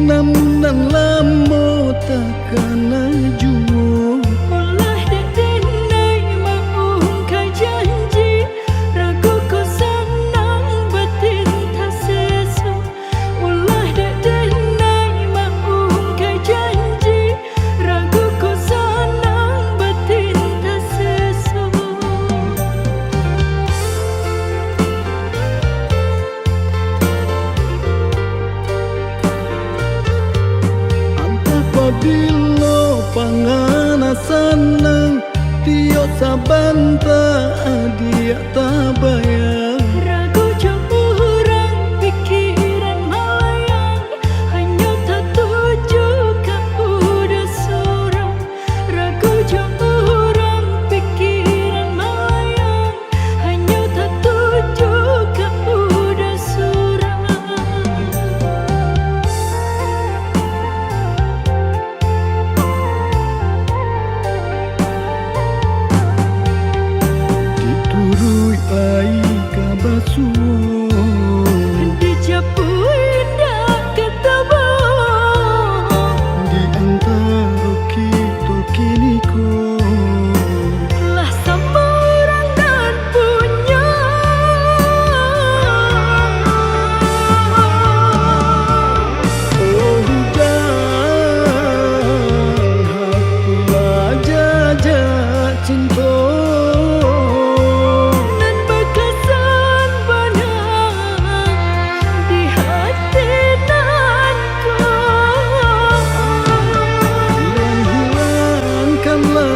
namun dan lamo takkan juo. Ulah denai mau ka janji, ragu ko sanang batin ta sesu. Ulah denai mau ka janji, ragu ko sanang batin ta sesu. Apabila pangana sanang tio sabanta dia tabayang. Ragu jauh orang pikiran malayang, hanya tak tuju ka udah surang. Ragu jauh orang pikiran malayang, hanya tak tuju ka udah surang. Diturui ai kabasuo. Dijapui dah ketemu Di antara kita kini ko. lah sama orang dan punya. Oh hujan hakulah jajak cinta. Nan bekasan banyak di hati nanku. Hilangkanlah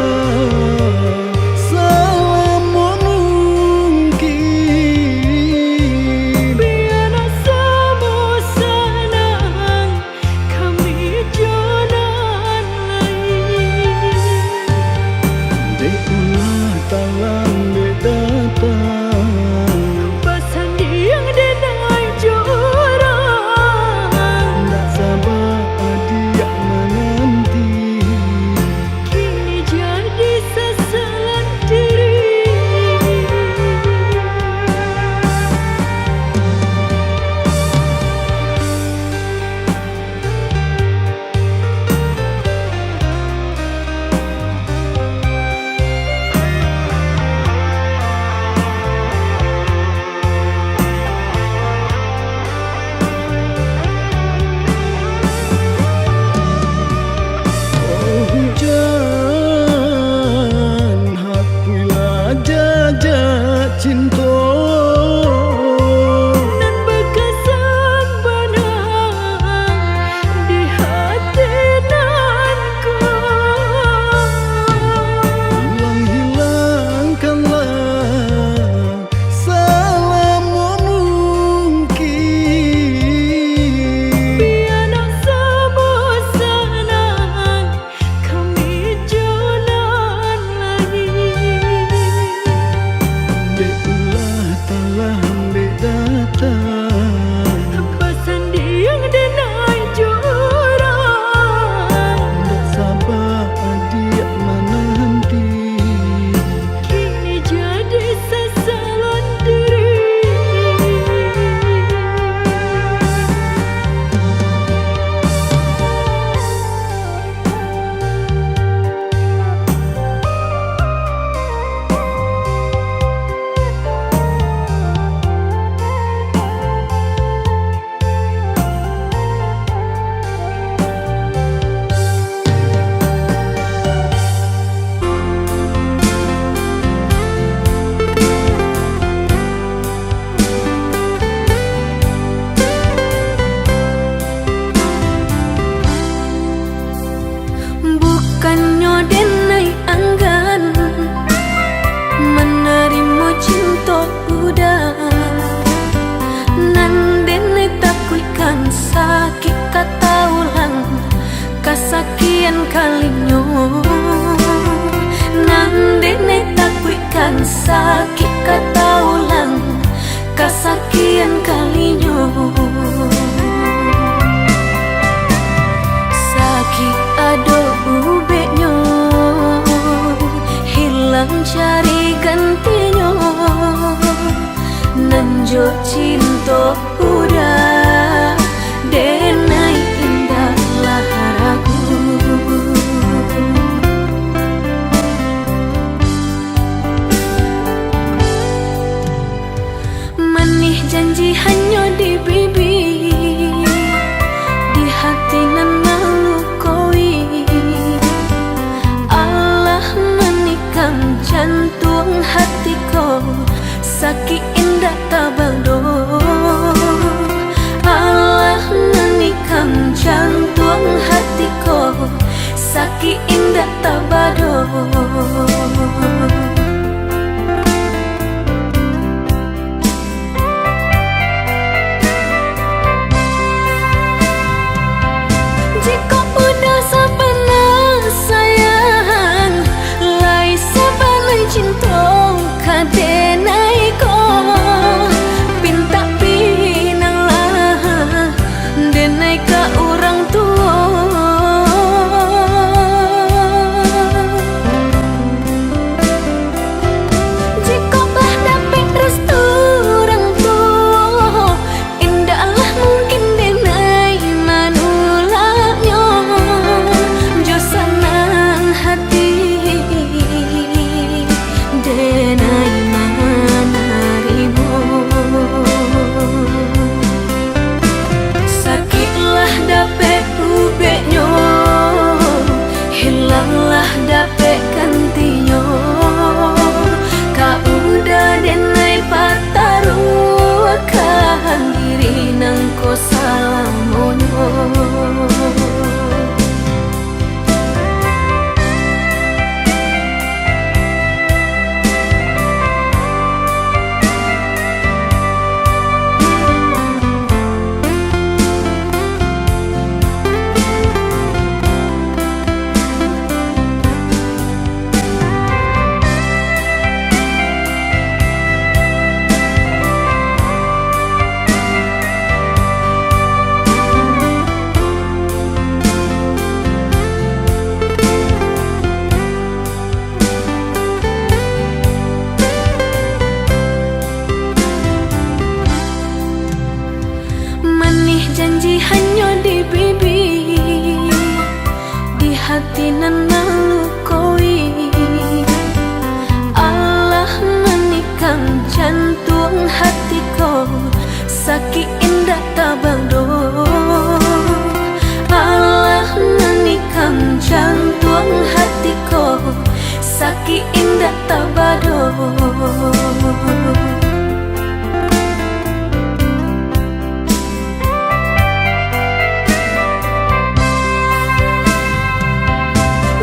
selama mungkin. Biar semua senang, kami jalan lain. Dekulah talang datang. Pasan yang denai jorang, Tak sabar dia menanti. kini jadi sesalan diri. Oh hujan hakulah jajak cinta. Nan bekasan banyak di hati nanku. Hilangkanlah selama mungkin. Biar semua senang, kami jalan lain. Dekulah talang datang. Pasan yang denai jorang, Tak sabar dia menanti. kini jadi sesalan diri. Bukannya denai anggan menerima cinta udah, nan denai takuikan sakit kata ulang kasakian kalinyo. Nan denai takuikan sakit kata ulang kasakian kalinyo. Sakit ado ubeknya, hilang cari gantinya. Nanjo cinta udah denai indah. bibi, di hati nan melukoi. Allah menikam jantung hatiku, sakit indah tabado. Allah menikam jantung hatiku, sakit indah tabado. Jika udah sapana sayang, lai sapana cinta kadenai ko, pinta pinang lah denai ka orang tua. Jika lah dapat restu orang tua, indahlah mungkin denai manulanya, jo senang hati denai manarimu. Sakitlah dapet ubeknya, hilanglah dapet gantinya. Kau udah denai pataruakan diri nang ko salamonyo. Manih janji hanya di bibi, di hati nan melukoi. Allah menikam jantung hatiku, sakit indah tabado. Allah menikam jantung hatiku, sakit indah tabado.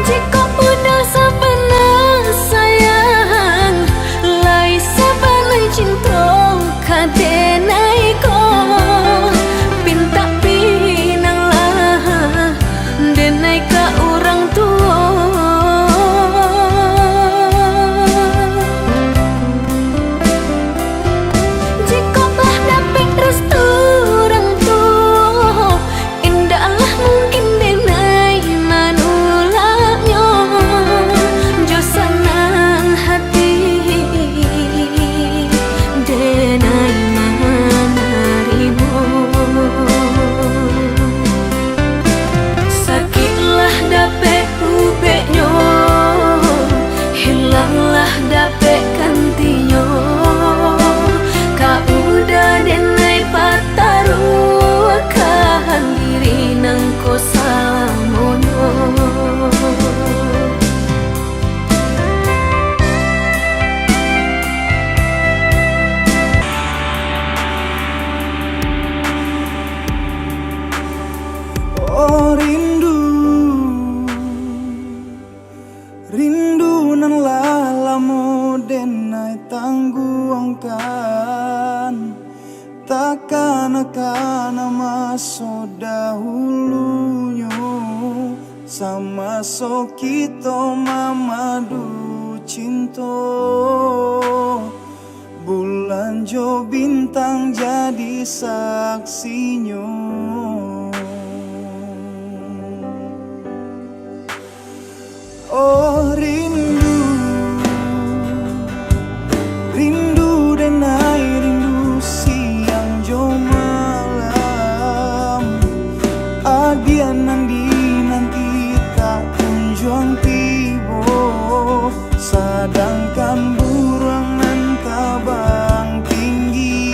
Jika udah sapana sayang, lai sapana cinta kadenai ko, pinta pinang lah denai ka orang tua. Jika lah dapat restu orang tua, indahlah mungkin denai manulanya, jo senang hati denai manarimu. Sakitlah dapet ubeknya, hilanglah dapet gantinya. Kau udah denai pataruakan diri nang ko salamonyo. Oh rindu, rindu nan lalamu denai tangguangkan, takkan akan masuk dahulunya. Sama so kita mamadu cinta, bulan jo bintang jadi saksinya. Oh rindu, rindu denai rindu siang jo malam, adian nanti tak kunjung tiba, sedangkan burung nan tabang tinggi,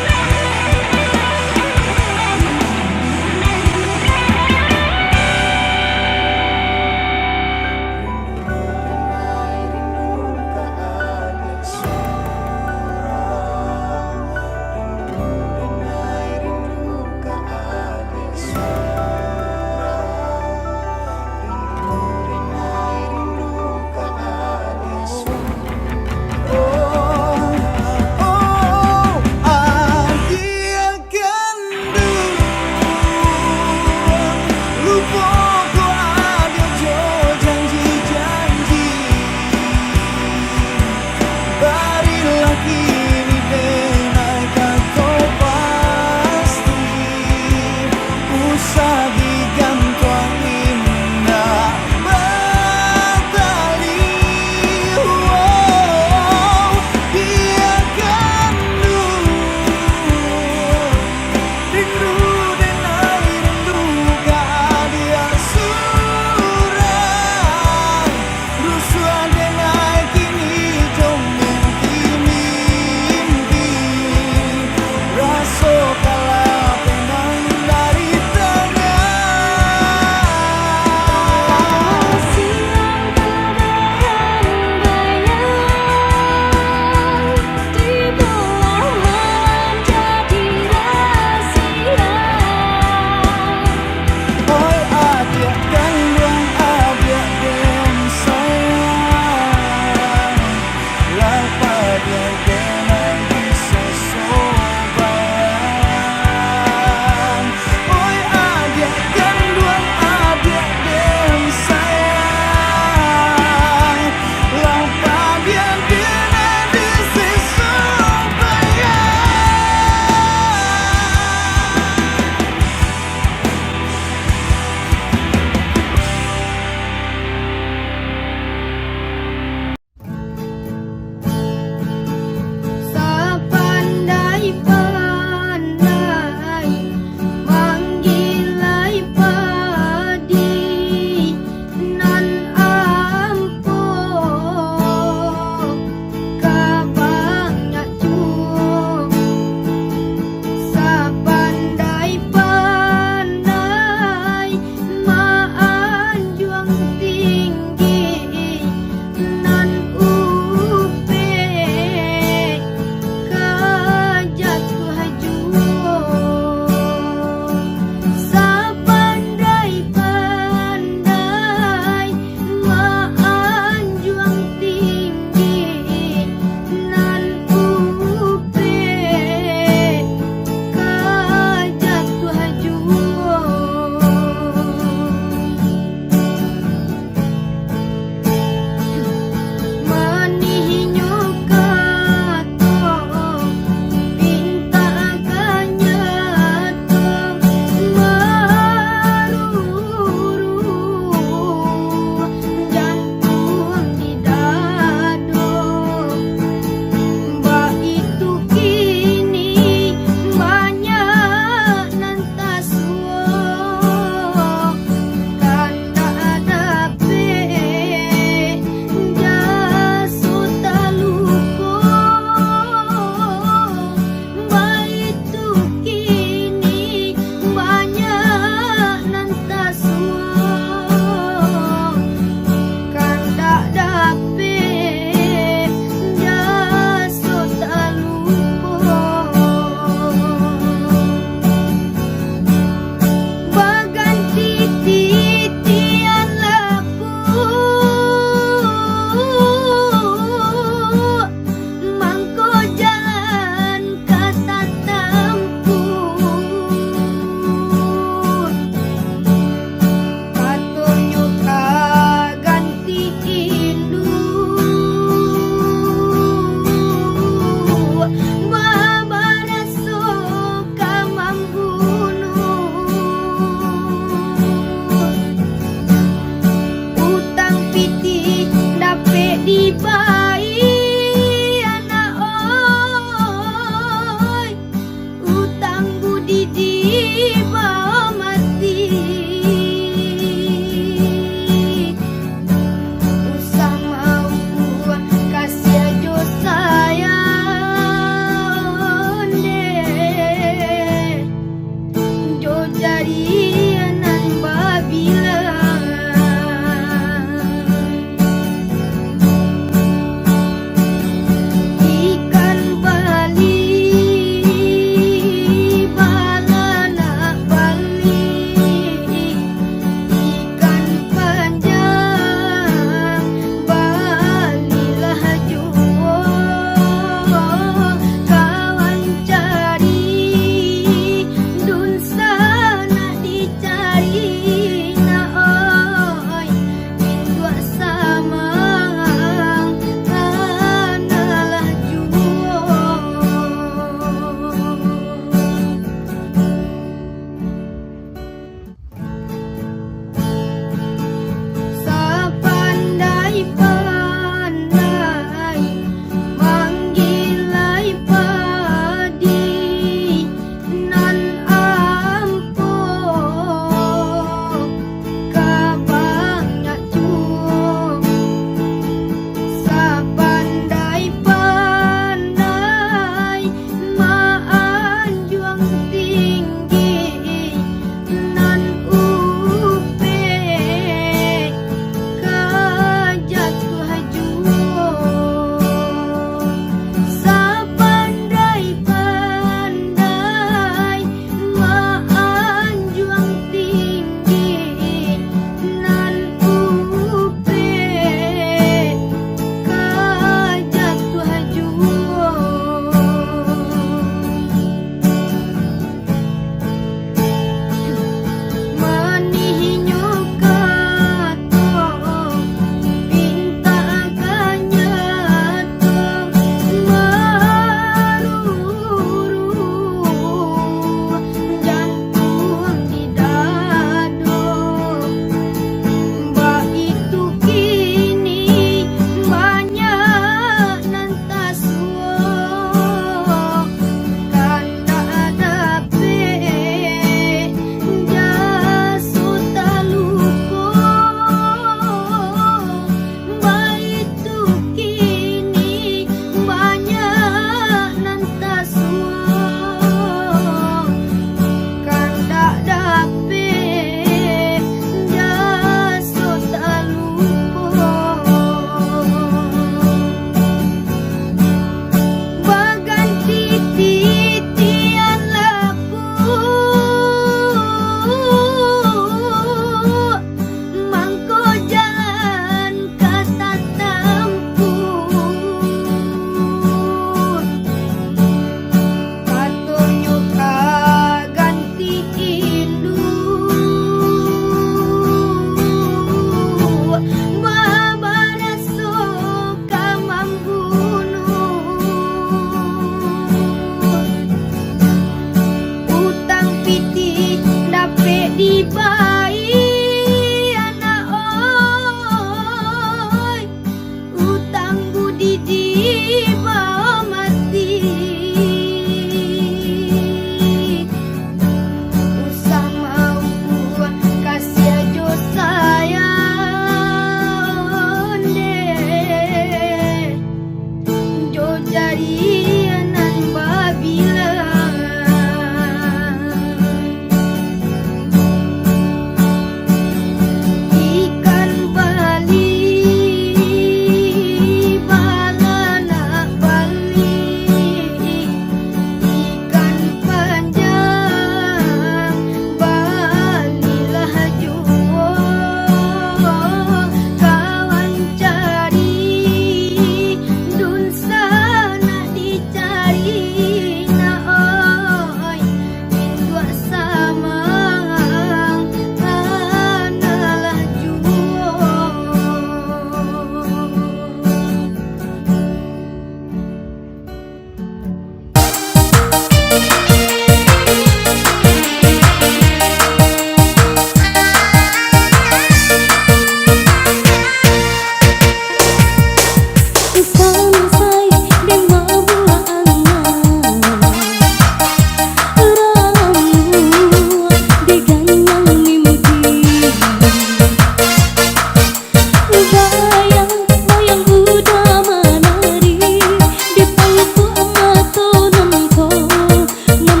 Namun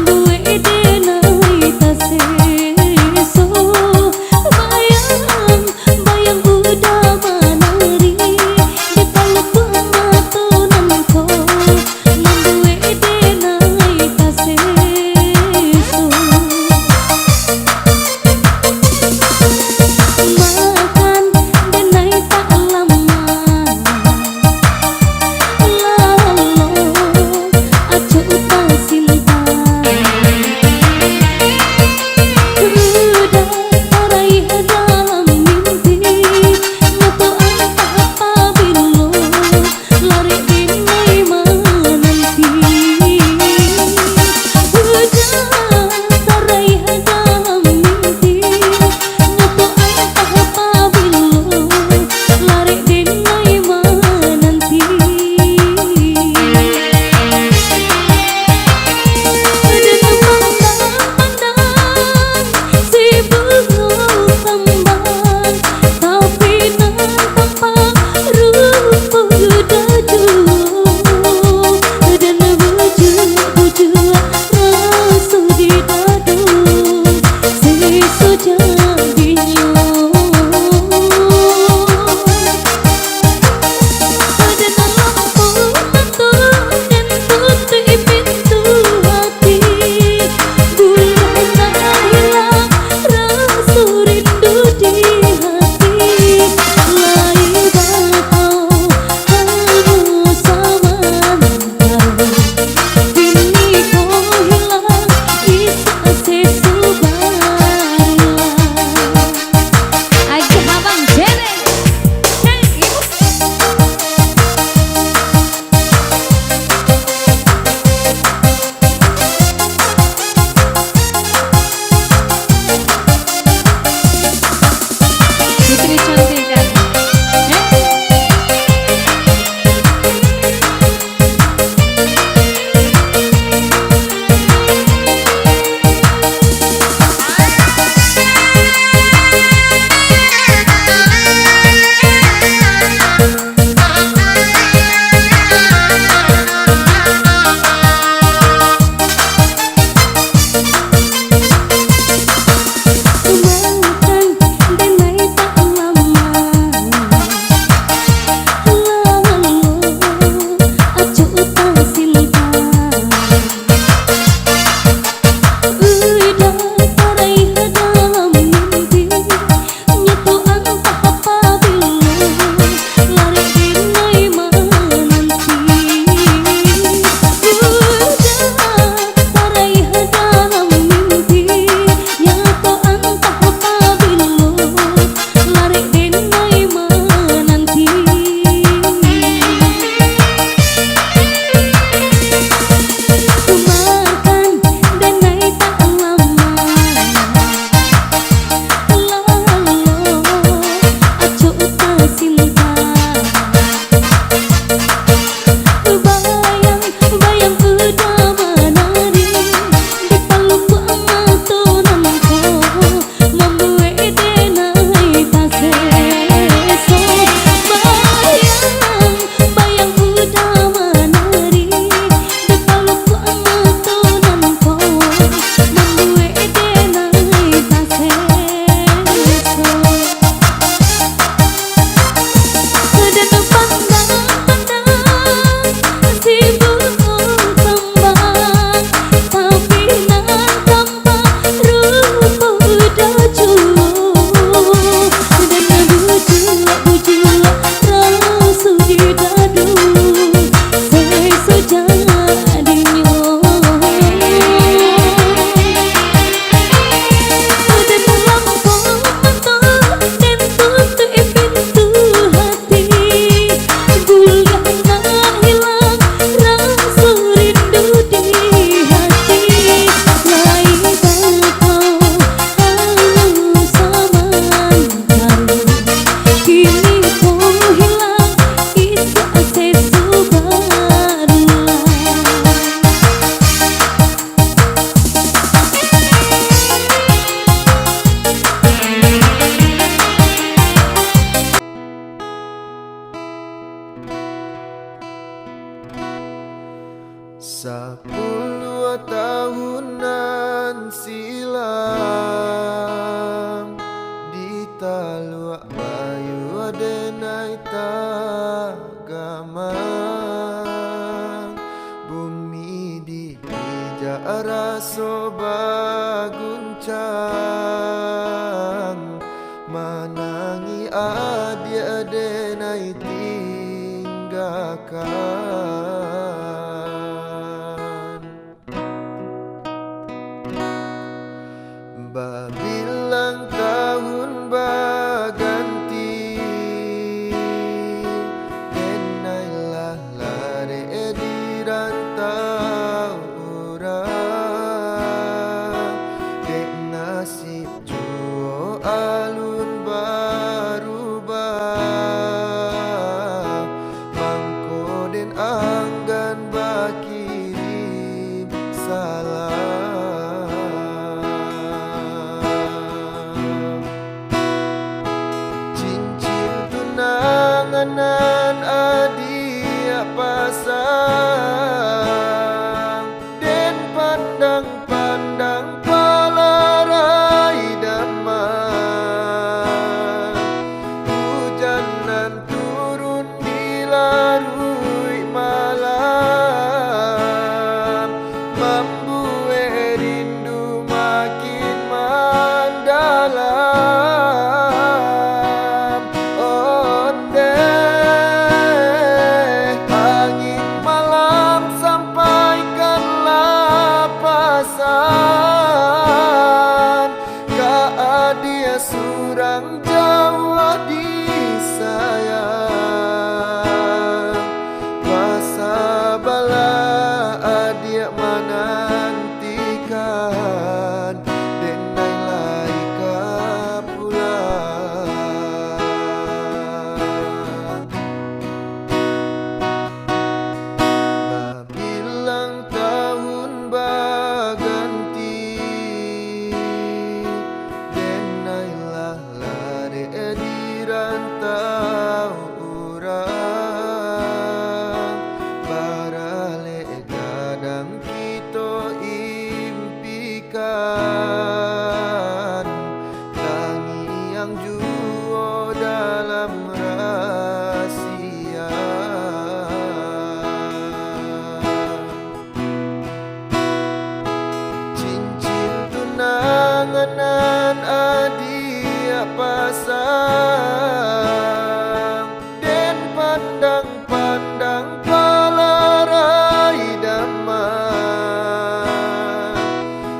10 tahunan silam di Taluk Bayu Adenai Tagamang, bumi di raso baguncang, manangi adi-adenai tinggalkan. Babilang tahun baganti, denailah lare di rantau orang, dek nasib juo alun barubah, mangko den anggan bakirim salam. Tunangan adia pasang, den pandang-pandang palarai damai, hujanan turun di larui malam, membuat rindu makin mendalam. Dia surang Jawa disayang, masa bala dia menantikan, denai laika pulang. Babilang tahun baganti, di rantau orang, barale kadang kita impikan, tangi yang juo dalam rahasia. Cincin tunangan adia pasang, den pandang-pandang palarai damai,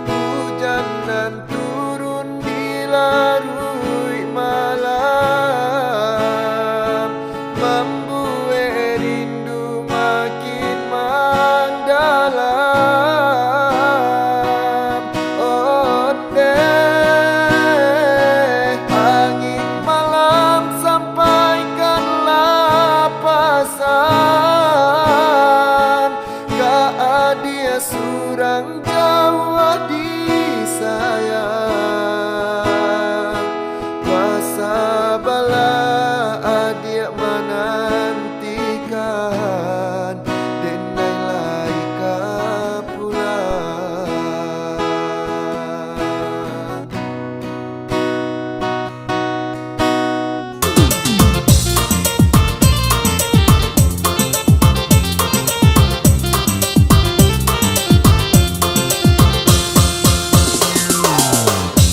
hujanan turun di larui malam, membuat rindu makin mendalam. Oh deh, angin malam sampaikanlah pesan, gak dia surang Jawa disayang, masa bala dia menantikan, denai laika pulang.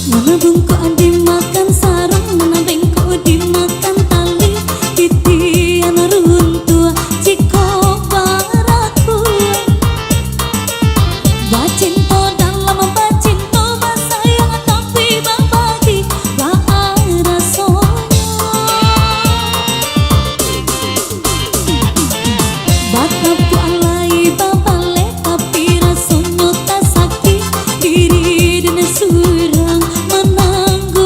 Mana bungkuk dimakan sarung, mana bengkok dimakan tali, titian runtua ciko baraku. Bacinto dalam bacinto, basayang tapi babagi baara sonya. Batapu alai babale tapi rasonyo tak sakit, diri dan surang menanggung.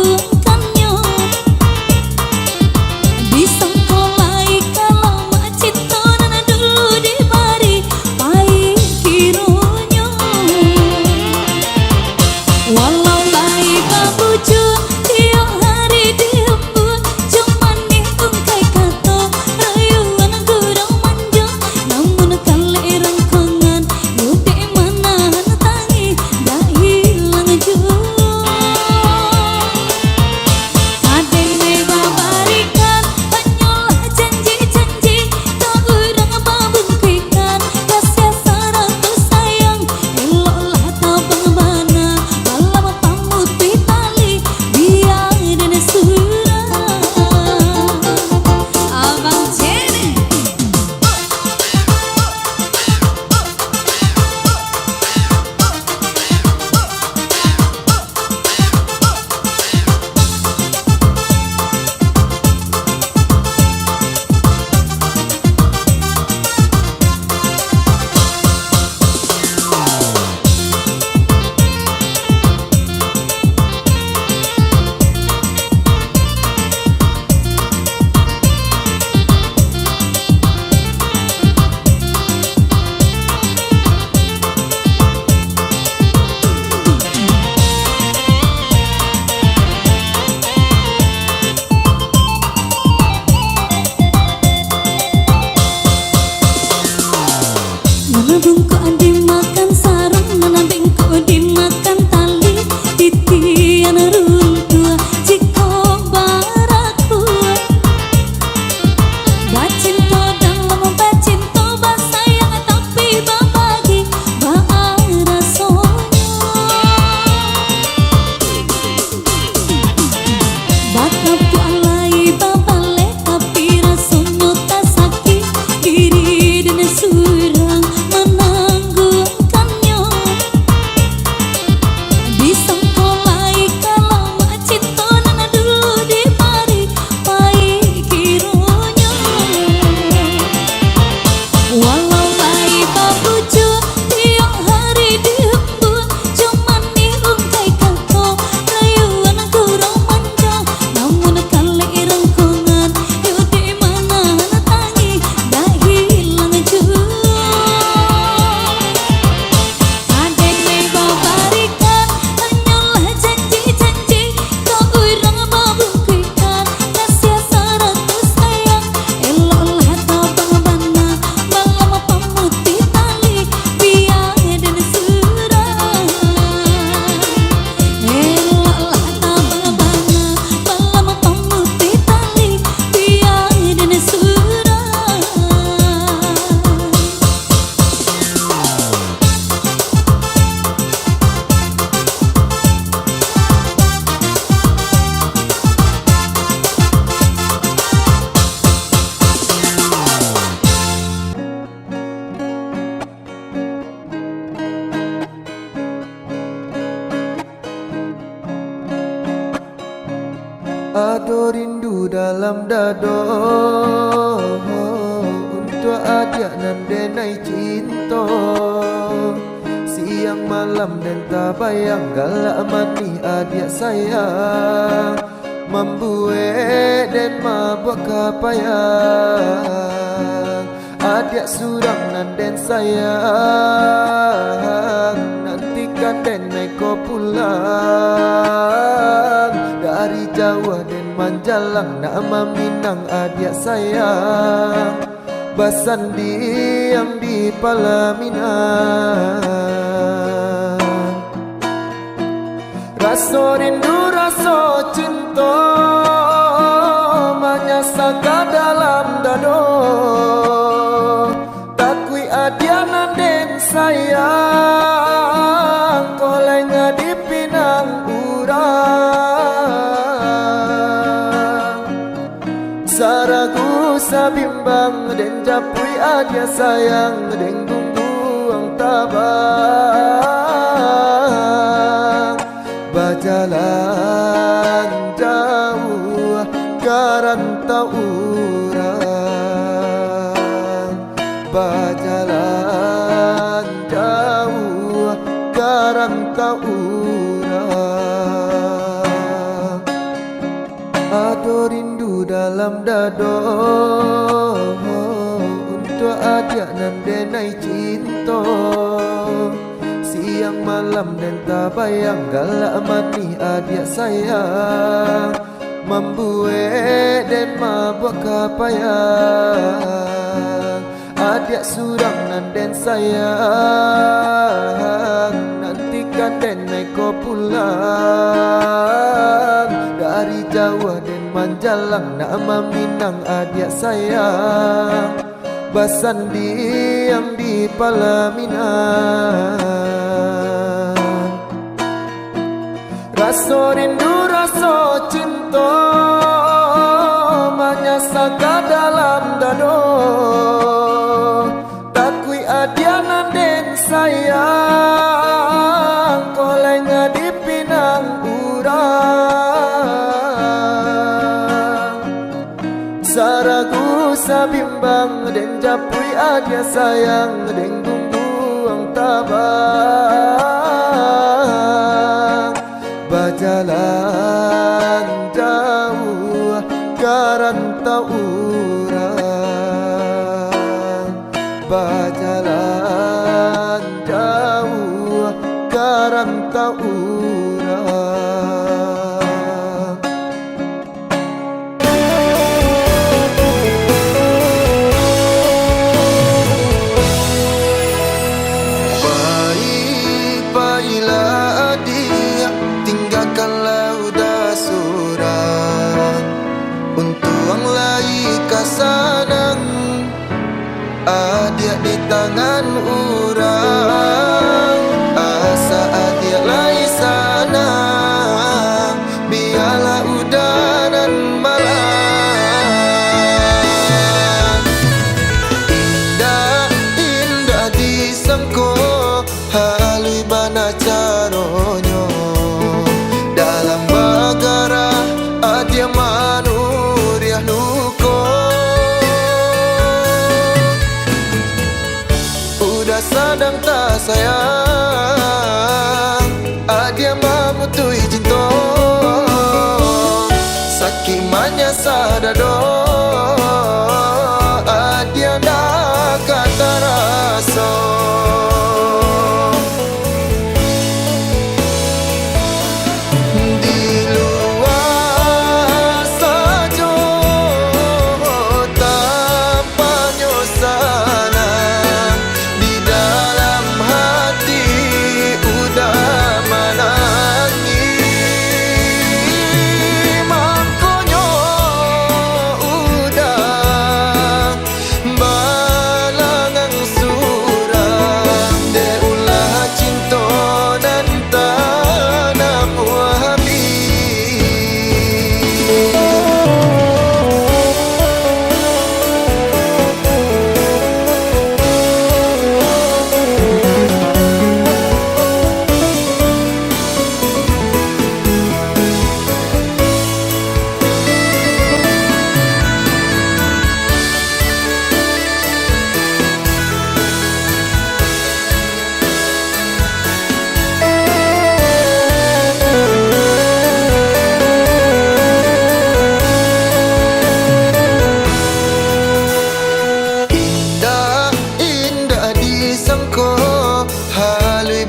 Ado rindu dalam dado untuk adik nan denai cinta. Siang malam dan tak bayang galak mati adik sayang, membuat dan mabuk kapayang. Adik surang nan den sayang, nantikan den naik ko pulang. Dari Jawa dan Manjalang nama Minang adik sayang, basandi yang di Palaminan. Rasa rindu rasa cinta menyasaka dalam dado. Takui adianan den sayang, koleng di pinang urang. Saragu sabimbang den japui adia sayang, den gungguang tabang. Berjalan jauh karantau urang, berjalan jauh karantau urang. Ado rindu dalam dado untuk adik nan denai cinta. Siang malam dan tak bayang galak mati adik sayang, membuat dan mabuk kapayang. Adik surang nan den sayang, nantikan den naik ko pulang. Dari Jawa dan Manjalang nama Minang adik sayang, basandi yang di Palaminan. Rasa rindu rasa cinta menyasaka dalam dado. Takui adianan den sayang, koleng di pinang urang. Saragu sabimbang den japui adia sayang, den gungguang tabang. Berjalan jauh karantau urang, berjalan jauh karantau urang. Baik-baiklah dia, tinggalkanlah udah surang. Untuang lai kasanang adik di tangan urang. Asa adik lai sana, biarlah udanan malam. Indah, indah disangko, halui bana caronyo. Dalam bagara adia manuriah luko. Udah sadang tak sayang, adia mamutui cinta. Sakimanya sadado, adia dah kata rasa.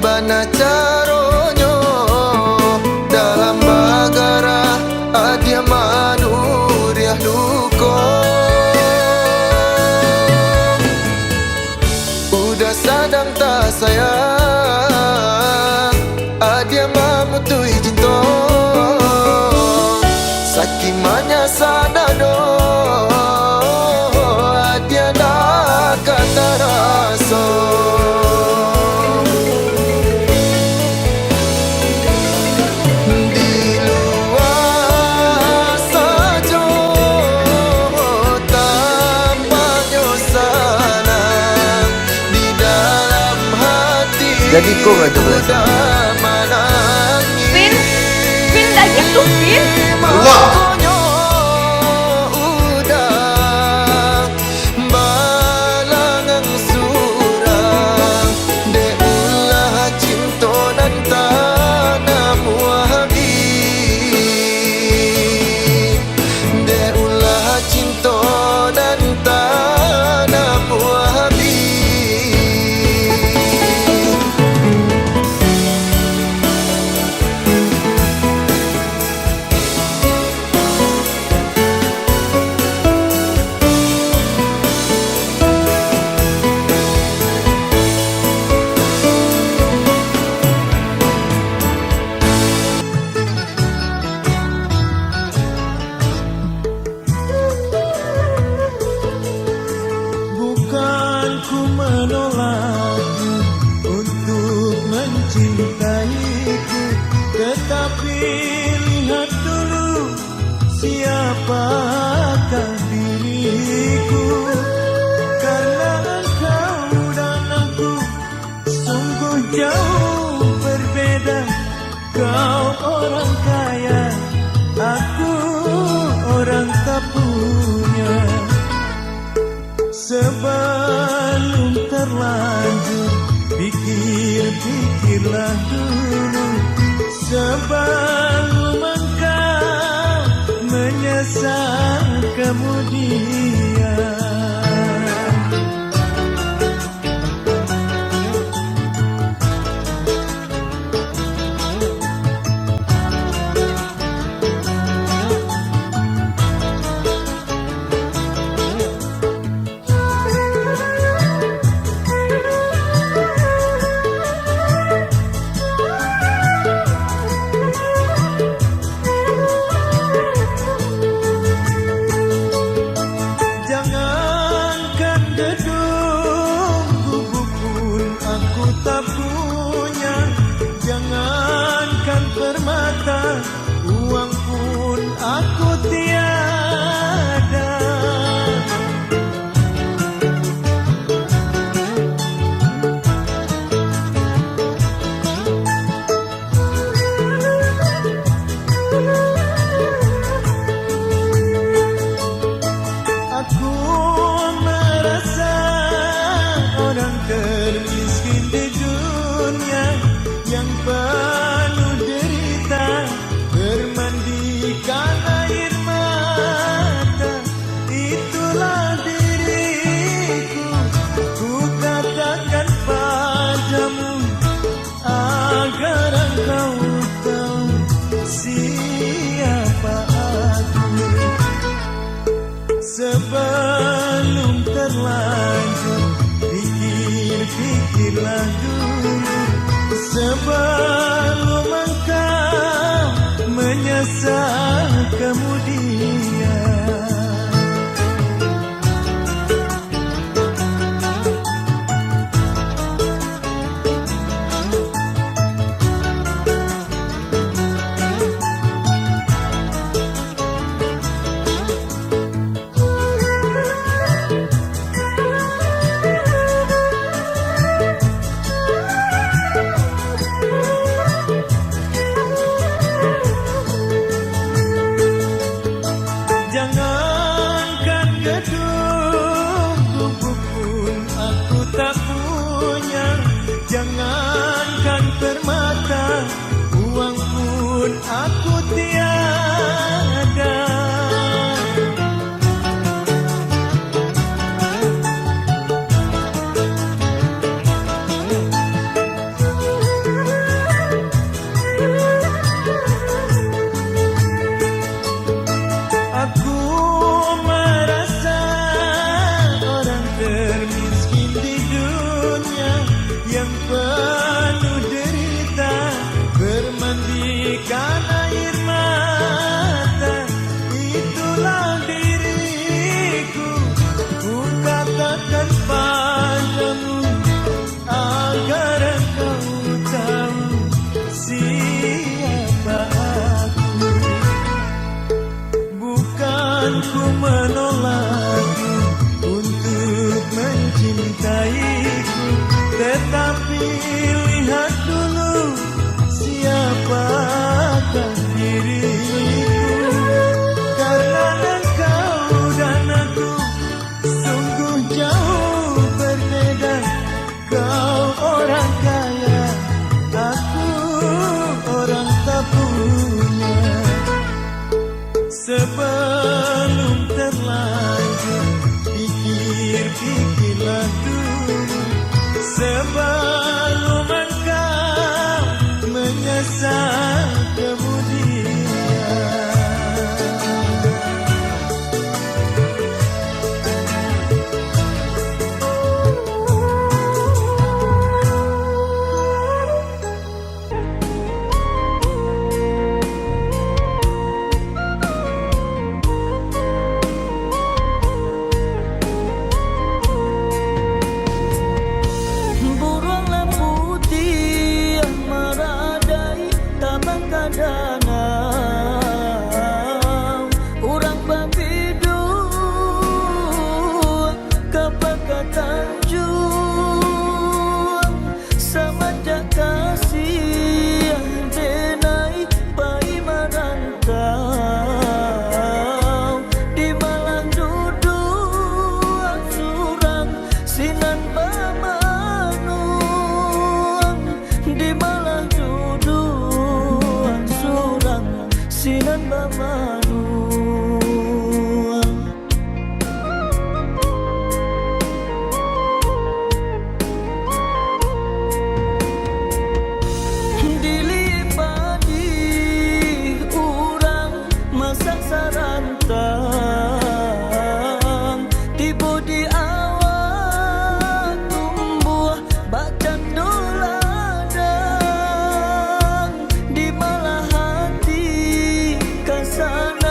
bana caronyo dalam bagara adia manuriah luko. Udah sadang tak sayang adia mamutui cinta sakimanya sadado adia nak kata rasa. Jadi kau gak coba Vin, Vin dah gitu Vin. Udah balangang surang de ulah cinta dan tanam wahabi de ulah cinta dan tanam wahabi. Ku menolak untuk mencintaiku, tetapi lihat dulu siapakah diriku. Karena engkau dan aku sungguh jauh berbeda. Kau orang kaya, aku orang tak punya. Sebelum terlanjur, pikir-pikirlah dulu. Sebelum engkau menyesal kemudian. Uang pun aku tiada. Aku merasa orang termiskin di dunia yang penuh derita, bermandikan air mata. Itulah diriku, ku katakan padamu agar engkau tahu siapa aku. Sebelum terlanjur, pikir-pikirlah dulu. Sebelum engkau menyesal kemudian. Jangankan gedung, tubuh pun aku tak punya. Jangankan permata, uang pun aku tiada. menolakku untuk mencintaiku, tetapi lihat dulu siapakah diriku. Karena engkau dan aku sungguh jauh berbeda. Kau orang kaya, aku orang tak punya. Sebelum terlanjur pikir-pikirlah dulu, sebelum engkau menyesal kemudian. Burunglah putih yang meradai tabang kadanau, urang babidu kepakat tanjung, samajak kasih yang denai pai marantau, di malang duduk surang sinan di malah duduk surang sinan bamanu. Dilipadi urang masak sarantang, tiba di awal tumbuh bacan doladang, di malah hati kasar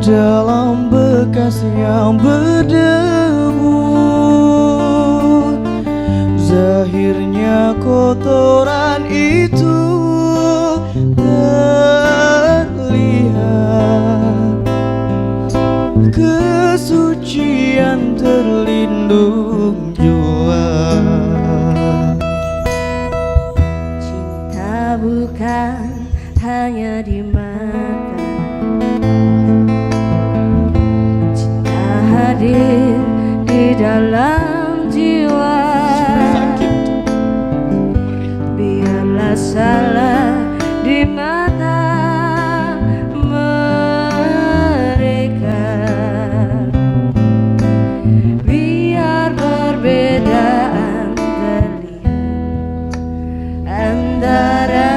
dalam bekas yang berdebu. Zahirnya kotoran itu terlihat, kesucian terlindung jua. Cinta bukan hanya di mata, cinta hadir di dalam jiwa. Biarlah salah di mata mereka, biar perbedaan terlihat antara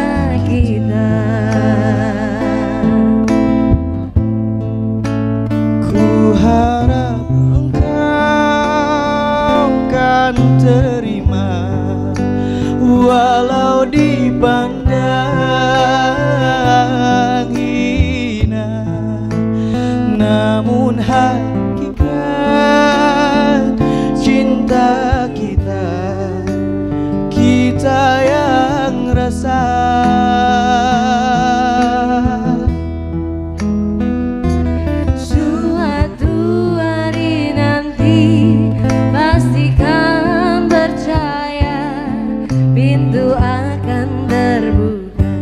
kita. Ku harap engkau kan terima, walau dipandang hina, namun hakikat cinta kita, kita yang rasa. Suatu hari nanti pastikan percaya, pintu akan terbuka,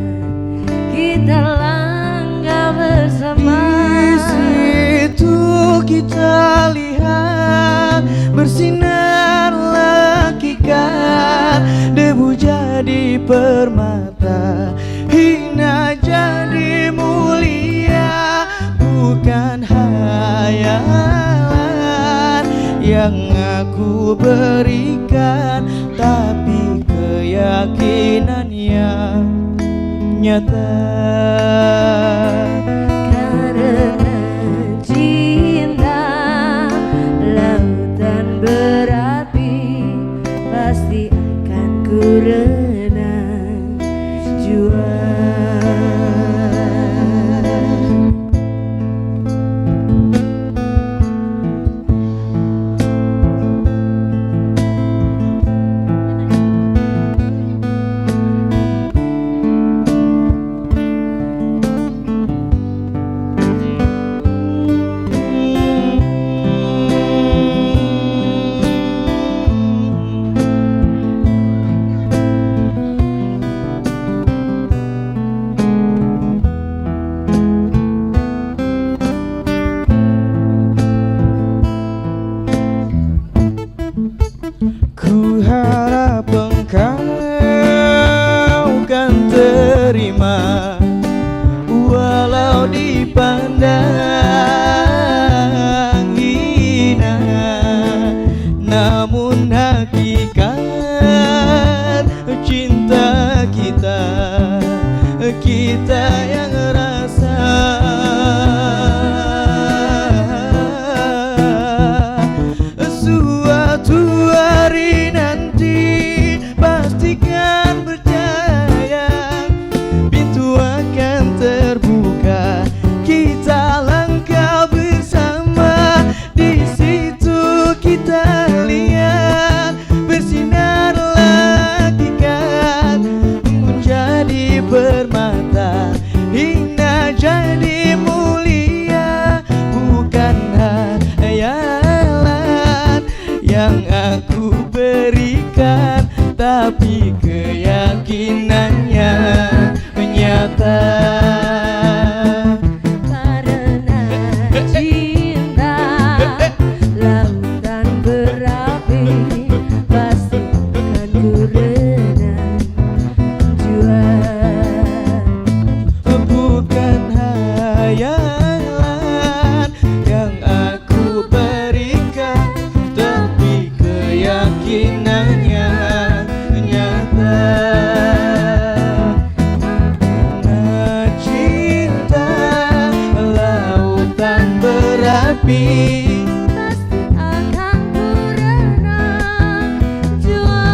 kita langkah bersama. Di situ kita lihat bersinar hakikat, debu jadi permata, hina jadi mulia. Bukan hayalan yang aku berikan, tapi keyakinan yang nyata. Karena cinta lautan berapi, pasti akan ku renang jua. Ku harap engkau kan terima, walau dipandang hina, namun hakikat cinta kita, kita yang rasa. Suatu hari nanti pastikan percaya, pintu akan terbuka, kita langkah bersama. Di situ kita lihat bersinar hakikat, menjadi permata, hina jadi mulia. Bukan hayalan yang aku berikan, tapi keyakinannya nyata. Karena cinta lautan berapi, pasti akan ku renang jua. Bukan hayalan yang aku berikan, tapi keyakinannya nyata. Karena cinta lautan berapi, Pasti akan ku renang jua.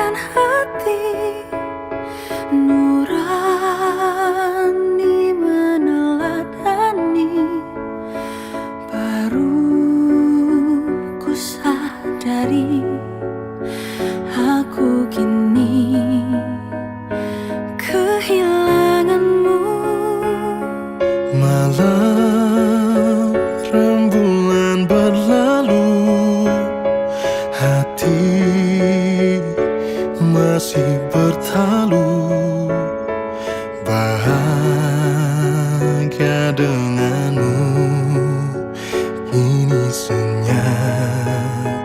dengan hati nurani meneladani, baru ku sadari aku kini kehilanganmu. Malam rembulan berlalu, hati masih bertalu, bahagia denganmu. Kini senyap,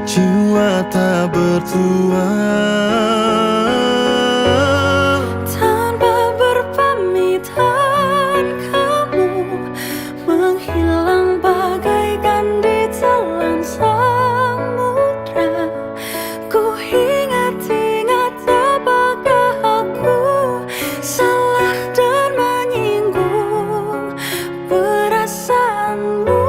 jiwa tak bertuan. Tanpa berpamitan kamu menghilang bagaikan ditelan samudra. Ku ingat-ingat apakah aku salah dan menyinggung perasaanmu.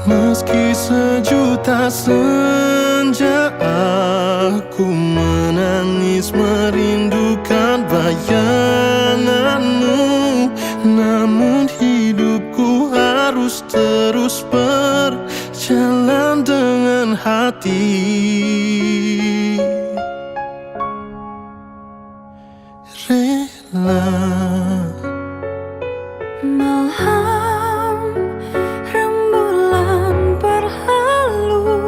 Meski sejuta senja aku menangis merindukan bayanganmu, namun hidupku harus terus berjalan dengan hati rela. Malam rembulan berlalu,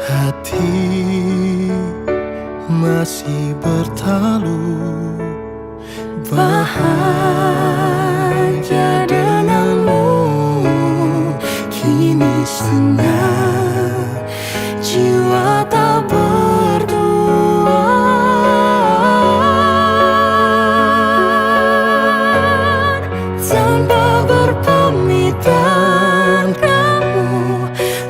Hati masih bertalu, bahagia denganmu. Kini senang, jiwa tak bertuan. Tanpa berpamitan kamu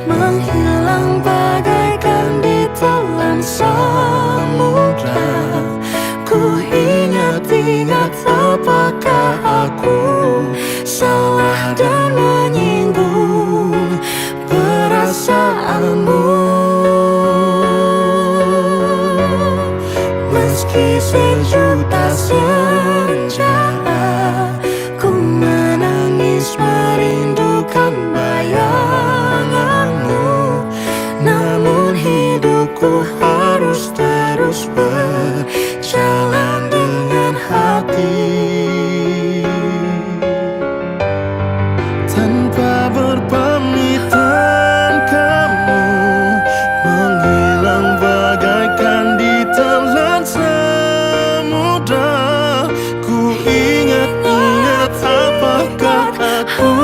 menghilang bagaikan ditelan samudra. Ku ingat-ingat apakah aku salah dan menyinggung perasaanmu. Meski sejuta senja ku menangis merindukan bayanganmu, namun hidupku harus terus berjalan dengan hati tanpa berpamitan. Kamu menghilang bagaikan ditelan samudra. Ku ingat-ingat apakah aku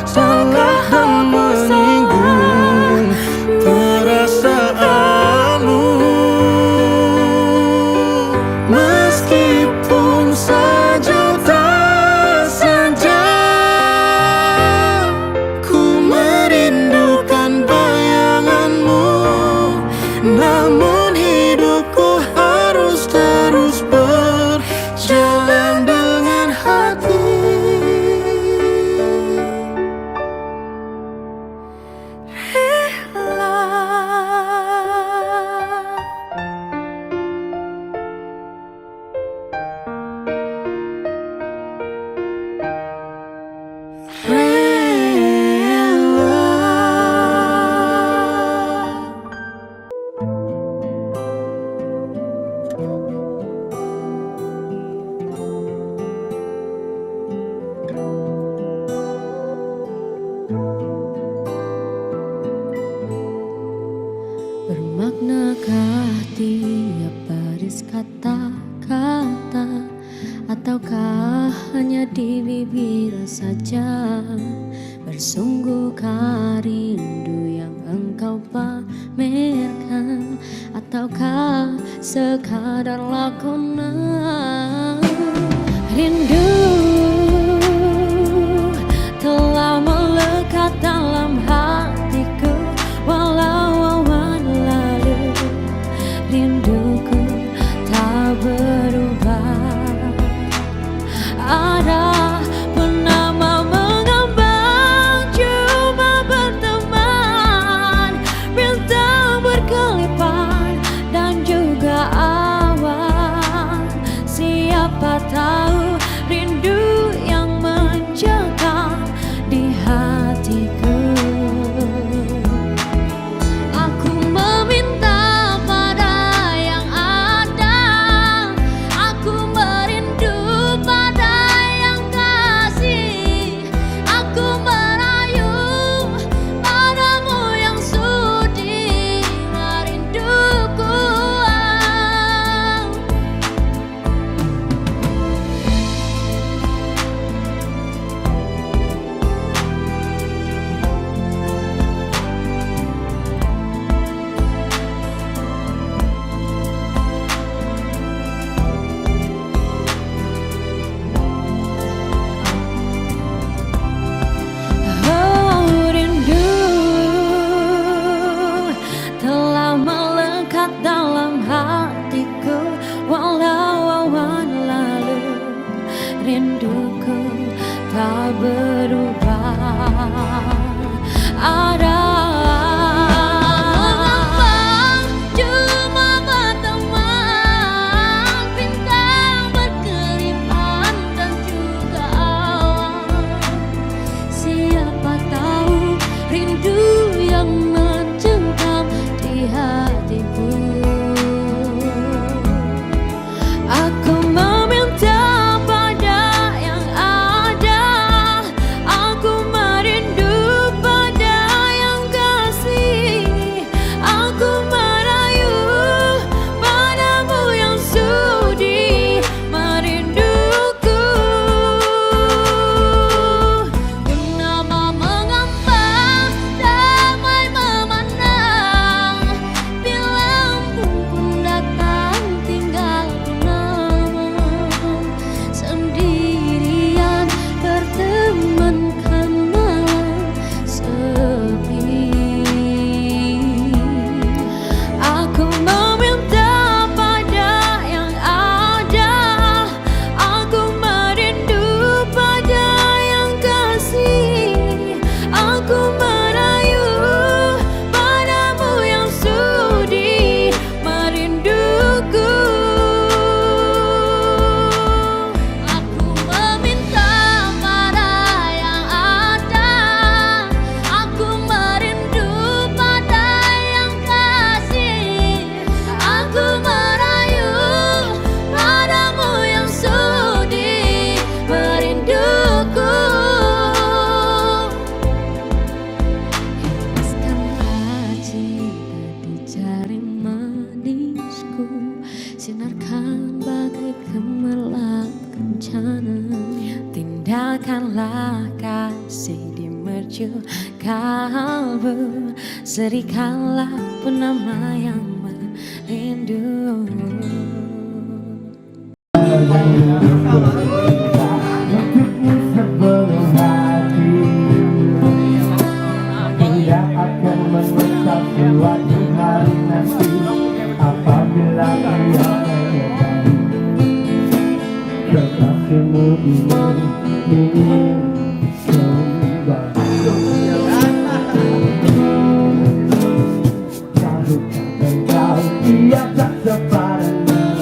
salah dan menyinggung perasaanmu. Meskipun sejuta senja ku merindukan bayanganmu, namun hidupku harus terus berjalan dengan hati Bermaknakah tiap baris kata-kata, ataukah hanya di bibir saja? Bersungguhkah rindu yang engkau pamerkan, ataukah sekadar lakonan? Rindu telah melekat dalam hatiku, walau awan lalu rinduku tak berubah. Ada penama mengambang, cuma berteman. Rindu yang mencengkam di hatiku. Aku meminta pada yang ada, aku merindu pada yang kasih, aku merayu padamu yang sudi merinduku. Bernama mengambang, damai memandang, bila embun pun datang tinggalku nama. Sendirian bertemankan malam sepi. Aku meminta pada yang ada, aku merindu pada yang kasih, aku merayu padamu yang sudi merinduku. Aku meminta pada yang ada, aku merindu pada yang kasih, aku merayu padamu yang sudi merinduku. Hembuskanlah cinta di jari manisku, sinarkan bagai gemerlap kencana. Tindakanlah kasih di mercu kalbu, serikanlah penama yang merindu. Sebelum hati tidak akan menetap suatu hari nanti, apabila ia menyadari kekasihmu ingin kembali. Tahukah engkau ia tak sepadan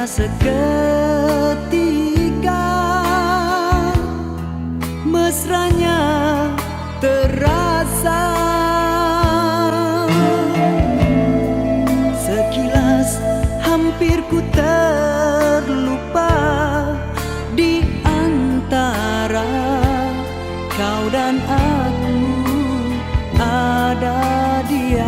seketika mesranya terasa. Sekilas hampir ku terlupa di antara kau dan aku ada dia.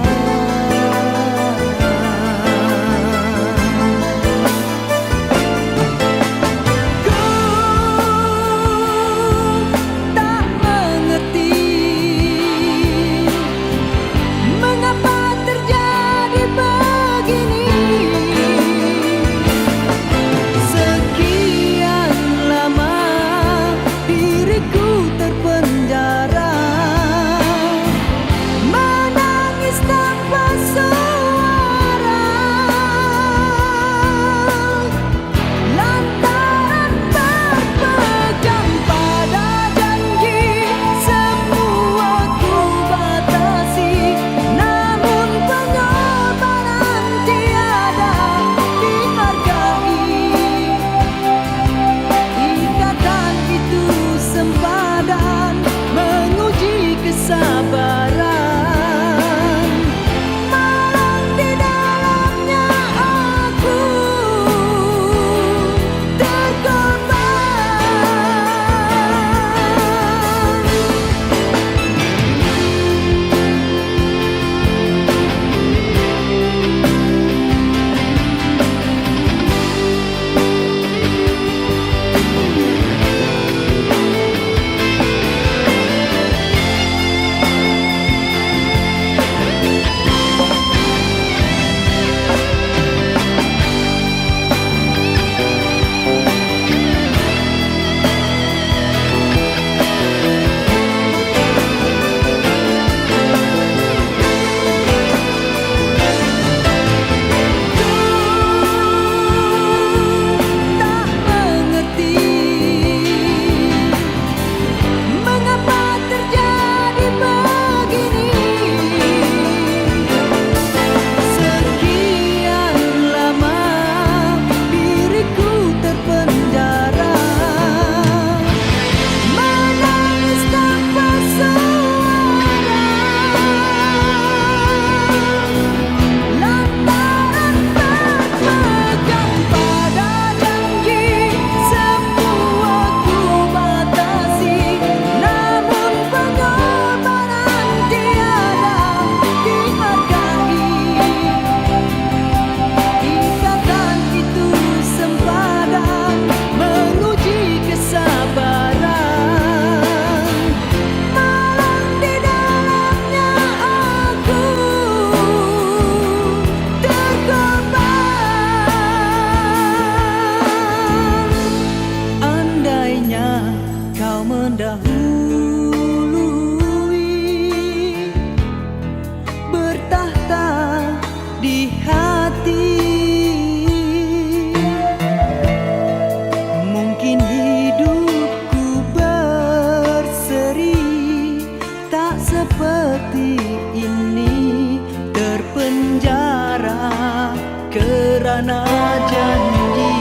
Kerana janji,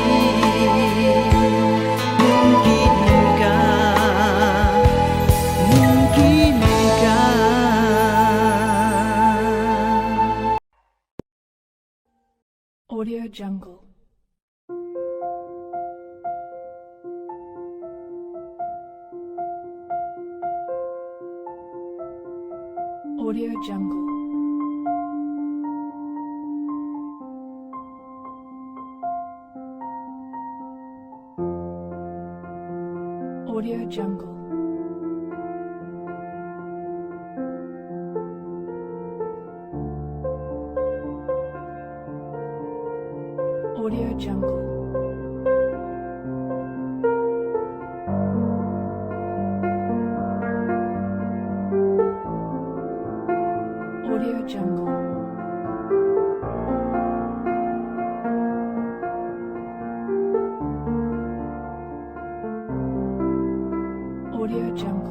mungkinkah Audio Jungle. Audio Jungle. Audio Jungle. Audio Jungle. Audio Jungle. Audio Jungle.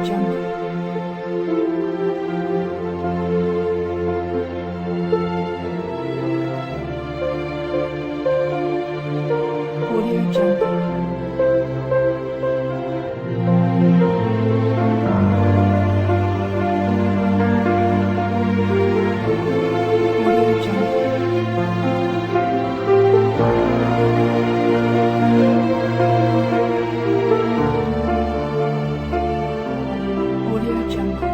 Jungle. Audio Jungle. Audio Jungle. Audio Jungle.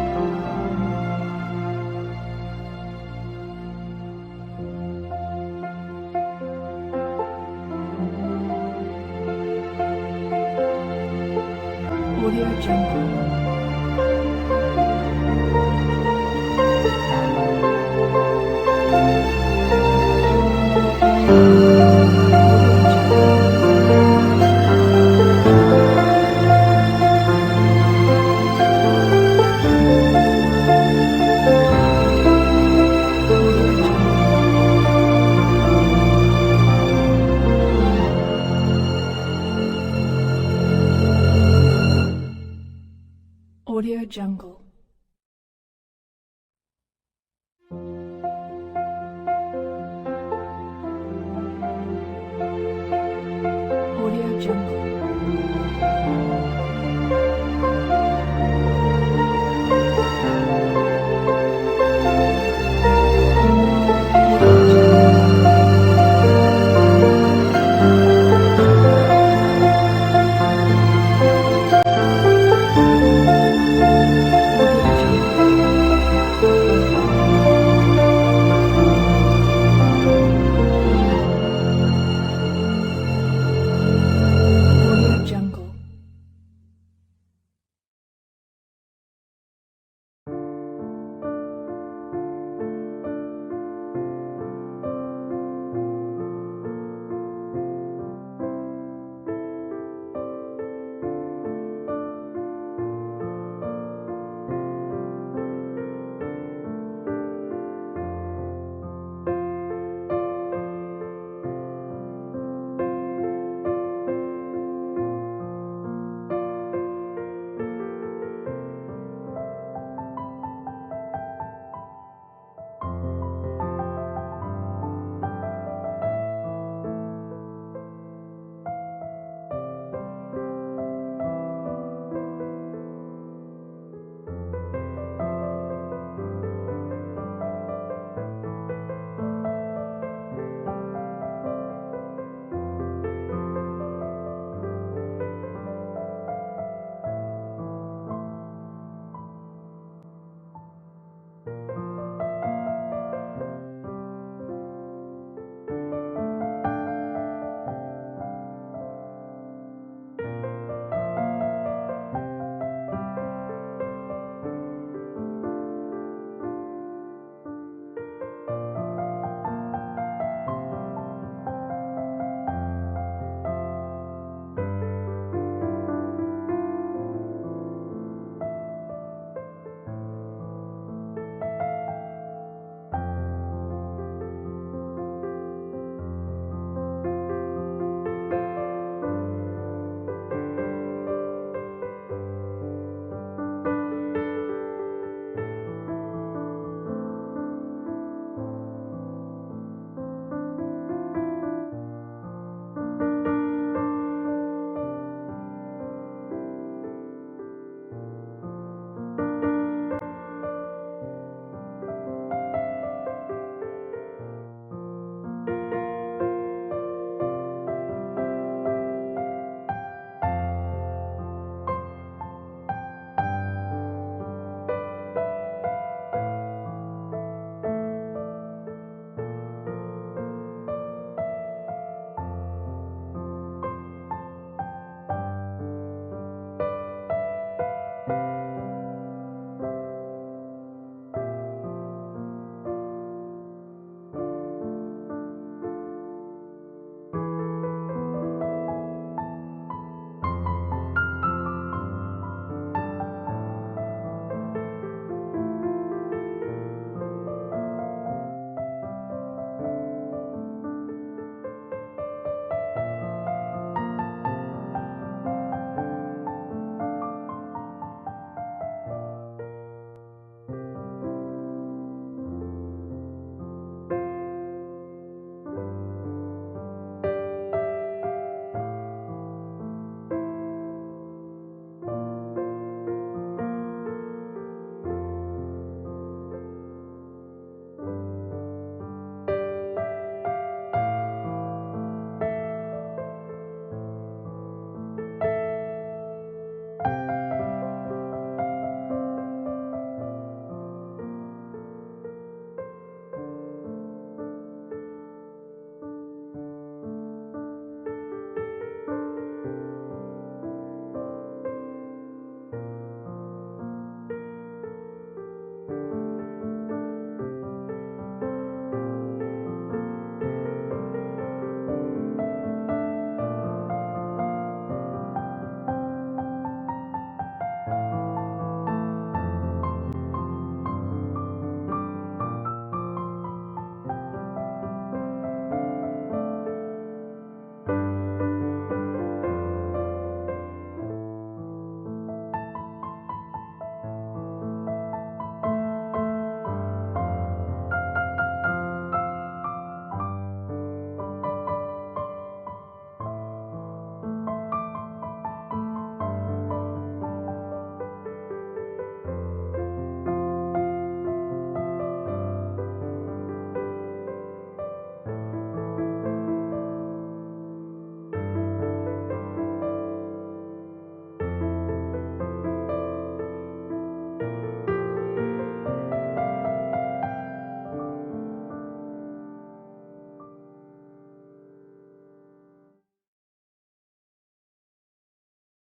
Audio Jungle. Audio Jungle.